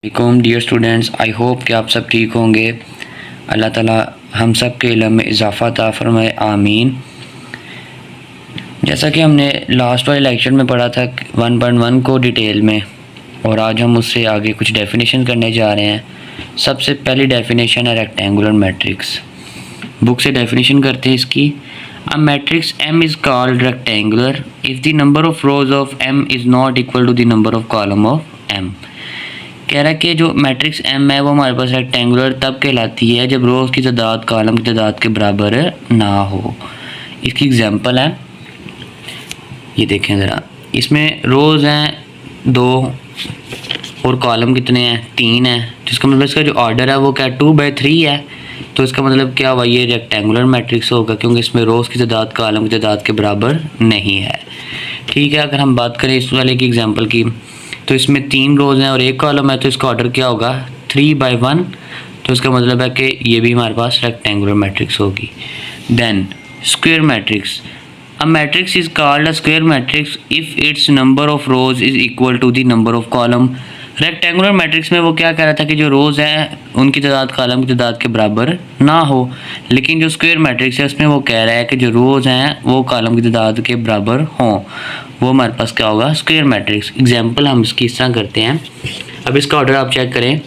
वालेकुम dear students, I hope कि आप सब ठीक होंगे। अल्लाह ताला हम सब के इल्म में इजाफ़ा अता फरमाए, आमीन। जैसा कि हमने लास्ट वाले लेक्चर में पढ़ा था 1.1 को डिटेल में, और आज हम उससे आगे कुछ डेफिनेशन करने जा रहे हैं। सबसे पहली डेफिनेशन है रेक्टेंगुलर मैट्रिक्स। बुक से डेफिनेशन करते हैं इसकी। A matrix M is called rectangular if the number of rows of M is not equal to the number of column of M। कह रहा है कि जो मैट्रिक्स M है वो हमारे पास रेक्टेंगुलर तब कहलाती है जब रोज़ की तादाद कॉलम की तादाद के बराबर ना हो। इसकी एग्जांपल है, ये देखें ज़रा। इसमें रोज़ हैं 2 और कॉलम कितने हैं, 3 हैं। तो इसका मतलब इसका जो ऑर्डर है वो क्या 2/3 है। तो इसका मतलब क्या हुआ, ये रेक्टेंगुलर मैट्रिक्स होगा क्योंकि इसमें रोज़ की तादाद कॉलम की तादाद के बराबर नहीं है। ठीक है, अगर हम बात करें इस वाले की एग्जांपल की, तो इसमें 3 रोज़ हैं और 1 कॉलम है, तो इसका ऑर्डर क्या होगा 3/1। तो इसका मतलब है कि ये भी हमारे पास रेक्टेंगुलर मैट्रिक्स होगी। Then square matrix. A matrix is called a square matrix if its number of rows is equal to the number of column. Rectangular matrix में वो क्या कह रहा था कि जो रोज़ हैं उनकी तादाद कॉलम की तादाद के बराबर ना हो, लेकिन जो स्क्वायर मैट्रिक्स है उसमें वो कह रहा है कि जो रोज़ हैं वो कॉलम की तादाद के बराबर हों। वो हमारे पास क्या होगा, स्क्वायर मैट्रिक्स। एग्जांपल हम इसकी इस तरह करते हैं। अब इसका ऑर्डर आप चेक करें,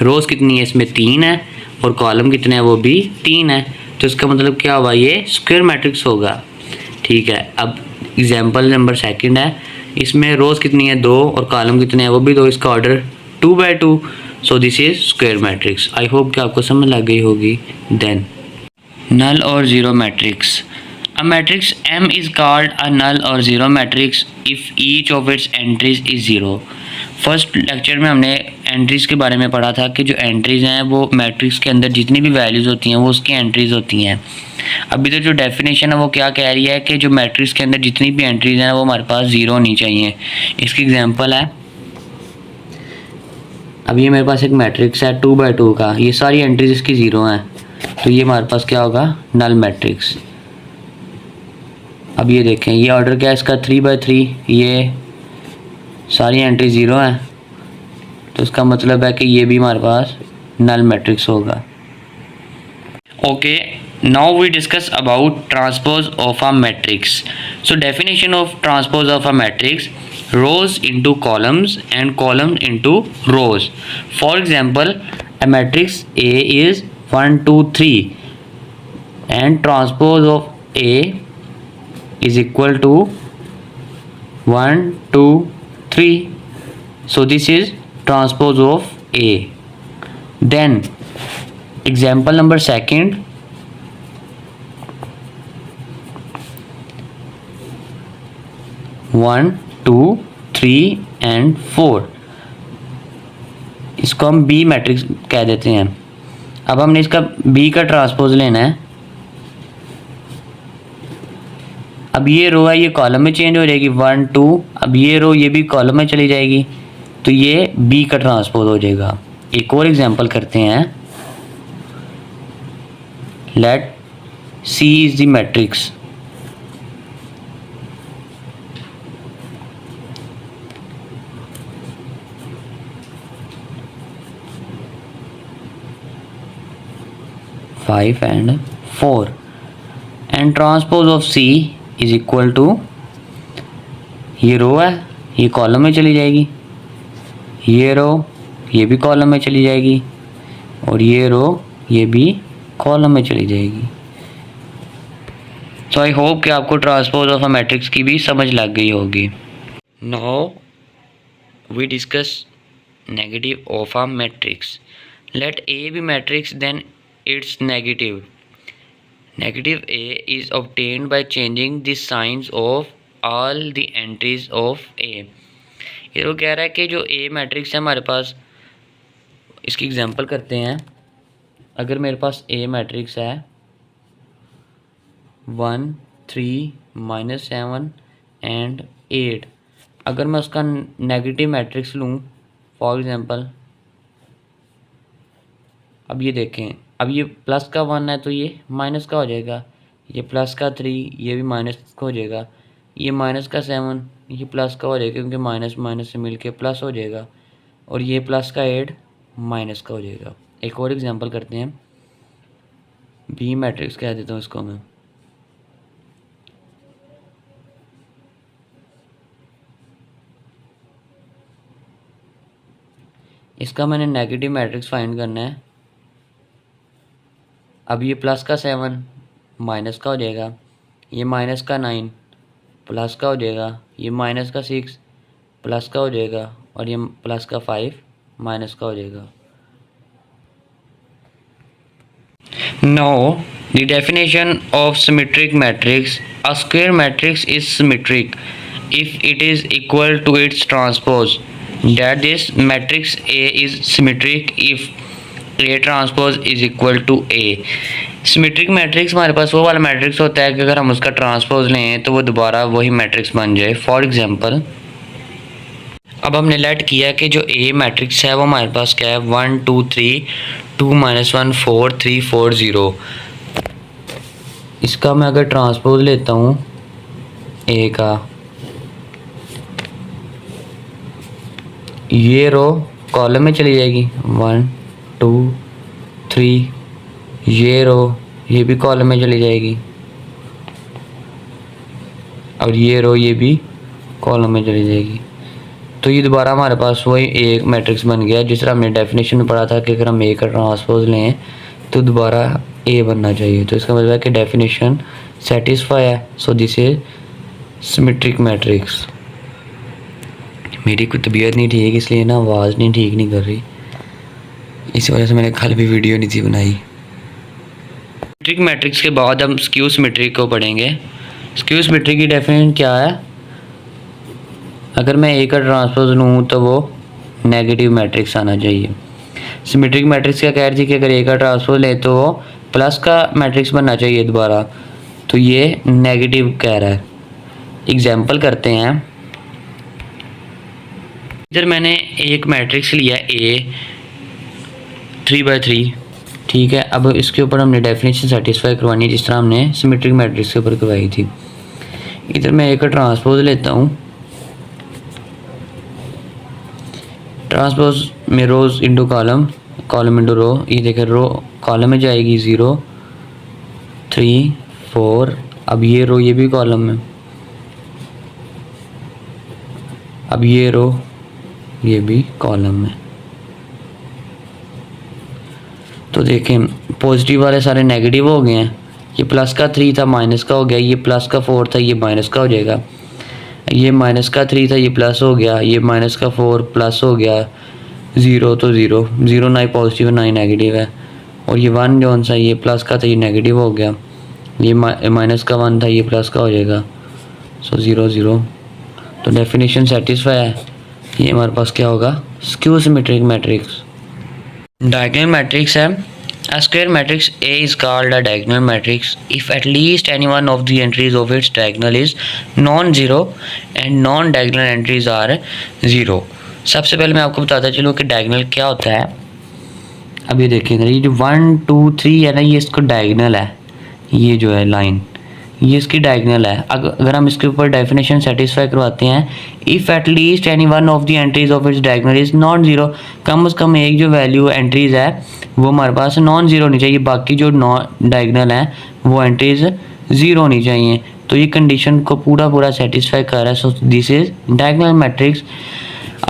रोज़ कितनी है, इसमें 3 है और कॉलम कितने हैं, वो भी 3 है। तो इसका मतलब क्या हुआ, ये स्क्वायर मैट्रिक्स होगा। ठीक है, अब एग्जांपल नंबर सेकंड है। इसमें रोज़ कितनी है 2 और कॉलम कितने हैं, वो भी 2। इसका order 2/2। So this is square matrix. I hope कि आपको समझ लग गई होगी। देन नल और zero matrix. A matrix M is called a null or zero matrix if each of its entries is zero। First lecture में हमने एंट्रीज़ के बारे में पढ़ा था कि जो एंट्रीज़ हैं वो मैट्रिक्स के अंदर जितनी भी वैल्यूज़ होती हैं वो उसकी एंट्रीज़ होती हैं। अभी तो जो डेफिनेशन है वो क्या कह रही है कि जो मैट्रिक्स के अंदर जितनी भी एंट्रीज़ हैं वो हमारे पास ज़ीरो होनी चाहिए। इसकी एग्जांपल है, अब ये मेरे पास एक मैट्रिक्स है 2/2 का, ये सारी एंट्रीज इसकी ज़ीरो हैं, तो ये हमारे पास क्या होगा, नल मैट्रिक्स। अब ये देखें, ये ऑर्डर क्या है इसका 3/3, ये सारी एंट्री 0 हैं, तो इसका मतलब है कि ये भी हमारे पास नल मैट्रिक्स होगा। Okay, now we discuss about transpose of a matrix. So definition of transpose of a matrix, rows into columns and columns into rows. For example, a matrix A is 1 2 3 and transpose of A is equal to 1 2 3. So this is transpose of A. Then example number second, 1 2 3 and 4, इसको हम B matrix कह देते हैं। अब हमने इसका B का transpose लेना है। अब ये रो है, ये कॉलम में चेंज हो जाएगी 1 2। अब ये रो ये भी कॉलम में चली जाएगी, तो ये बी का ट्रांसपोज हो जाएगा। एक और एग्जांपल करते हैं। Let C is the matrix. Five and 4 and transpose of C is equal to, ये रो है ये कॉलम में चली जाएगी, ये रो ये भी कॉलम में चली जाएगी, और ये रो ये भी कॉलम में चली जाएगी। सो आई होप कि आपको ट्रांसपोज ऑफ अ मैट्रिक्स की भी समझ लग गई होगी। Now we discuss negative of a matrix. Let A B matrix then its negative. Negative A is obtained by changing the signs of all the entries of A। ये तो कह रहा है कि जो A मैट्रिक्स है हमारे पास, इसकी एग्जांपल करते हैं। अगर मेरे पास A मैट्रिक्स है 1 3 -7 एंड 8, अगर मैं उसका नेगेटिव मैट्रिक्स लूँ फॉर एग्जांपल, अब ये देखें, अब ये प्लस का 1 है तो ये माइनस का हो जाएगा, ये प्लस का 3 ये भी माइनस का हो जाएगा, ये माइनस का 7 ये प्लस का हो जाएगा क्योंकि माइनस माइनस से मिलके प्लस हो जाएगा, और ये प्लस का 8 माइनस का हो जाएगा। एक और एग्जांपल करते हैं, बी मैट्रिक्स कह देता हूँ इसको मैं। इसका मैंने नेगेटिव मैट्रिक्स फाइंड करना है। अब ये प्लस का 7 माइनस का हो जाएगा, ये माइनस का 9 प्लस का हो जाएगा, ये माइनस का 6 प्लस का हो जाएगा, और ये प्लस का 5 माइनस का हो जाएगा। Now the definition of symmetric matrix: a square matrix is symmetric if it is equal to its transpose. That is, matrix A is symmetric if A transpose is equal to A. Symmetric matrix हमारे पास वो वाला matrix होता है कि अगर हम उसका transpose लें तो वो दोबारा वही मैट्रिक्स बन जाए। फॉर एग्जांपल, अब हमने लेट किया कि जो ए मैट्रिक्स है वो हमारे पास क्या है, 1 2 3 2 -1 4 3 4 0। इसका मैं अगर ट्रांसपोज लेता हूँ ए का, ये रो कॉलम में चली जाएगी 1 2 3, ये रो ये भी कॉलम में चली जाएगी, और ये रो ये भी कॉलम में चली जाएगी। तो ये दोबारा हमारे पास वही एक मैट्रिक्स बन गया। जिस तरह हमने डेफिनेशन में पढ़ा था कि अगर हम ए का ट्रांसपोज लें तो दोबारा ए बनना चाहिए। तो इसका मतलब है कि डेफिनेशन सेटिस्फाई है। So this is symmetric matrix. मेरी कोई तबीयत नहीं ठीक, इसलिए ना आवाज़ नहीं ठीक नहीं कर रही, इस वजह से मैंने कल भी वीडियो नहीं थी बनाई। सिमेट्रिक मैट्रिक्स के बाद हम स्क्यू सिमेट्रिक को पढ़ेंगे। स्क्यू सिमेट्रिक की डेफिनेशन क्या है? अगर मैं ए का ट्रांसपोज लूँ तो वो नेगेटिव मैट्रिक्स आना चाहिए। सिमेट्रिक मैट्रिक्स क्या कह रही थी कि अगर ए का ट्रांसपोज ले तो वो प्लस का मैट्रिक्स बनना चाहिए दोबारा, तो ये नेगेटिव कह रहा है। एग्जाम्पल करते हैं, इधर मैंने एक मैट्रिक्स लिया ए 3/3, ठीक है। अब इसके ऊपर हमने डेफिनेशन सेटिस्फाई करवानी है जिस तरह हमने सिमेट्रिक मैट्रिक्स के ऊपर करवाई थी। इधर मैं ए का ट्रांसपोज लेता हूँ, ट्रांसपोज में rows into column, column into row. ये देखें रो कॉलम में जाएगी 0 3 4। अब ये रो ये भी कॉलम में, अब ये रो ये भी कॉलम में। तो देखें पॉजिटिव वाले सारे नेगेटिव हो गए हैं। ये प्लस का 3 था माइनस का हो गया, ये प्लस का 4 था ये माइनस का हो जाएगा, ये माइनस का 3 था ये प्लस हो गया, ये माइनस का 4 प्लस हो गया, 0 तो 0 0 ना ही पॉजिटिव ना ही नेगेटिव है। और ये 1 जो सा ये प्लस का था ये नेगेटिव हो गया, ये माइनस का 1 था ये प्लस का हो जाएगा। सो 0 0। तो डेफिनेशन सेटिस्फाई है। ये हमारे पास क्या होगा? Skew symmetric matrix. Diagonal matrix है। A square matrix A is called a diagonal matrix if at least any one of the entries of its diagonal is non-zero and non-diagonal entries are 0। सबसे पहले मैं आपको बताता चलूँ कि diagonal क्या होता है। अब ये देखिए ये जो 1 2 3 है ना, ये इसको डायगोनल है, ये जो है लाइन ये इसकी डायगोनल है। अगर हम इसके ऊपर डेफिनेशन सेटिस्फाई करवाते हैं, if at least any one of the entries of its diagonal is non zero, कम से कम एक जो वैल्यू एंट्रीज है वो हमारे पास नॉन जीरो होनी चाहिए, बाकी जो नॉन डायगोनल है वो एंट्रीज ज़ीरो होनी चाहिए। तो ये कंडीशन को पूरा सेटिस्फाई कर रहा है। So this is diagonal matrix.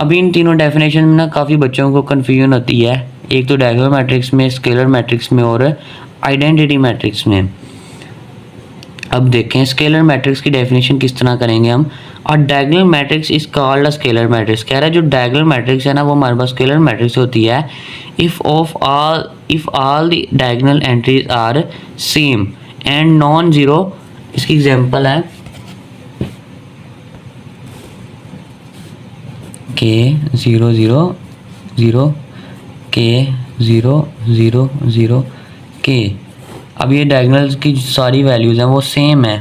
अभी इन तीनों डेफिनेशन में ना काफ़ी बच्चों को कन्फ्यूजन होती है, एक तो डायगोनल मैट्रिक्स में, स्केलर मैट्रिक्स में और आइडेंटिटी मैट्रिक्स में। अब देखें स्केलर मैट्रिक्स की डेफिनेशन किस तरह करेंगे हम। और diagonal matrix is called a scalar matrix. कह रहा है जो डायगोनल मैट्रिक्स है ना वो हमारे पास स्केलर मैट्रिक्स होती है if all the diagonal entries are same and non zero. इसकी एग्जांपल है के 0 0 0 के 0 0 0 के। अब ये डायगोनल्स की सारी वैल्यूज़ हैं वो सेम है,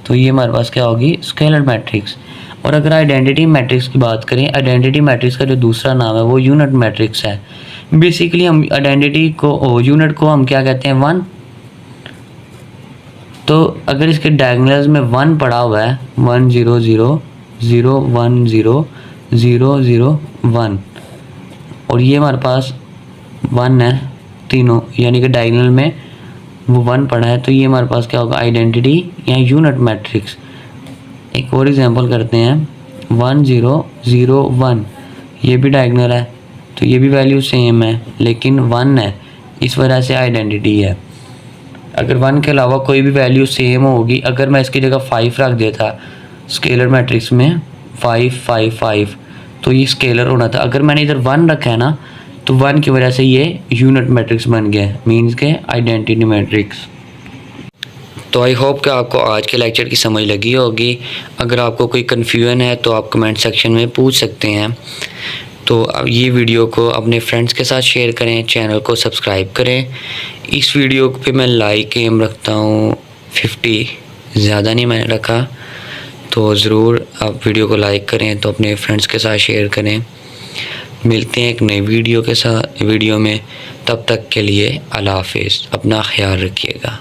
तो ये हमारे पास क्या होगी? Scalar matrix. और अगर आइडेंटिटी मैट्रिक्स की बात करें, आइडेंटिटी मैट्रिक्स का जो दूसरा नाम है वो यूनिट मैट्रिक्स है। बेसिकली हम आइडेंटिटी को यूनिट को हम क्या कहते हैं? 1। तो अगर इसके डायगोनल्स में 1 पड़ा हुआ है 1 0 0 0 1 0 0 0 1, और ये हमारे पास 1 है तीनों, यानी कि डायगोनल में वो 1 पड़ा है, तो ये हमारे पास क्या होगा, आइडेंटिटी या यूनिट मैट्रिक्स। एक और एग्जांपल करते हैं, 1 0 0 1, ये भी डायगोनल है तो ये भी वैल्यू सेम है, लेकिन 1 है इस वजह से आइडेंटिटी है। अगर 1 के अलावा कोई भी वैल्यू सेम होगी, अगर मैं इसकी जगह 5 रख देता स्केलर मैट्रिक्स में 5 5 5, तो ये स्केलर होना था। अगर मैंने इधर 1 रखा है ना, तो 1 की वजह से ये यूनिट मैट्रिक्स बन गया, मीन्स के आइडेंटिटी मैट्रिक्स। तो आई होप कि आपको आज के लेक्चर की समझ लगी होगी। अगर आपको कोई कन्फ्यूजन है तो आप कमेंट सेक्शन में पूछ सकते हैं। तो अब ये वीडियो को अपने फ्रेंड्स के साथ शेयर करें, चैनल को सब्सक्राइब करें। इस वीडियो पे मैं लाइक एम रखता हूँ 50, ज़्यादा नहीं मैंने रखा, तो ज़रूर आप वीडियो को लाइक करें, तो अपने फ्रेंड्स के साथ शेयर करें। मिलते हैं एक नई वीडियो में, तब तक के लिए अल्लाह हाफ़िज़, अपना ख्याल रखिएगा।